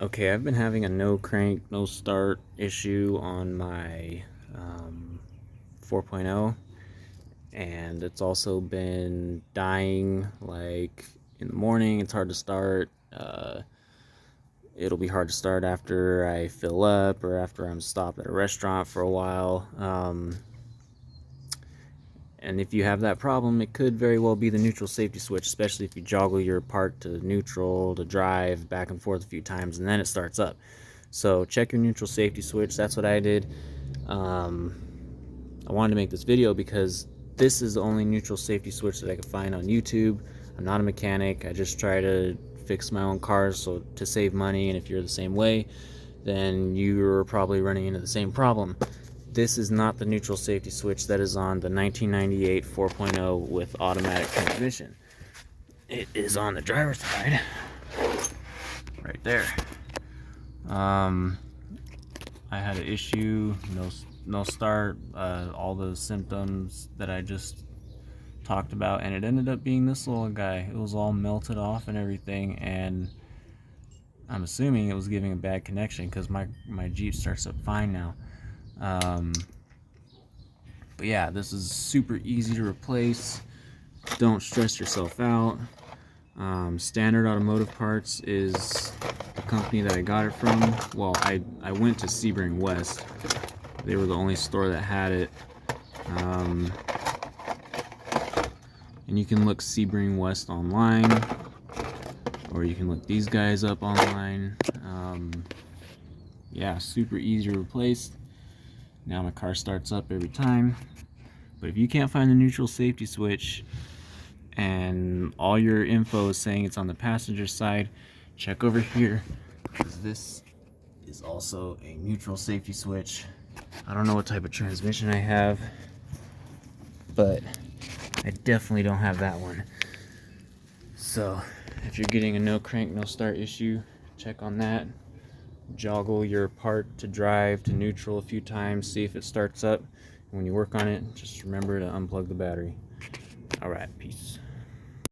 Okay, I've been having a no crank, no start issue on my 4.0, and it's also been dying like in the morning. It's hard to start. It'll be hard to start after I fill up or after I'm stopped at a restaurant for a while. And if you have that problem, it could very well be the neutral safety switch, especially if you joggle your part to neutral to drive back and forth a few times and then it starts up. So check your neutral safety switch. That's what I did. Um, I wanted to make this video because this is the only neutral safety switch that I could find on YouTube. I'm not a mechanic. I just try to fix my own cars so to save money, and if you're the same way, then you're probably running into the same problem. This is not the neutral safety switch that is on the 1998 4.0 with automatic transmission. It is on the driver's side, right there. I had an issue, no start, all the symptoms that I just talked about, and it ended up being this little guy. It was all melted off and everything, and I'm assuming it was giving a bad connection because my Jeep starts up fine now. But yeah, this is super easy to replace. Don't stress yourself out. Standard Automotive Parts is the company that I got it from. Well, I went to Sebring West. They were the only store that had it. And you can look Sebring West online, or you can look these guys up online. Yeah, super easy to replace. Now my car starts up every time. But if you can't find the neutral safety switch and all your info is saying it's on the passenger side, check over here, because this is also a neutral safety switch. I don't know what type of transmission I have, but I definitely don't have that one. So if you're getting a no crank, no start issue, check on that. Joggle your part to drive to neutral a few times, see if it starts up. And when you work on it, just remember to unplug the battery. Alright, peace.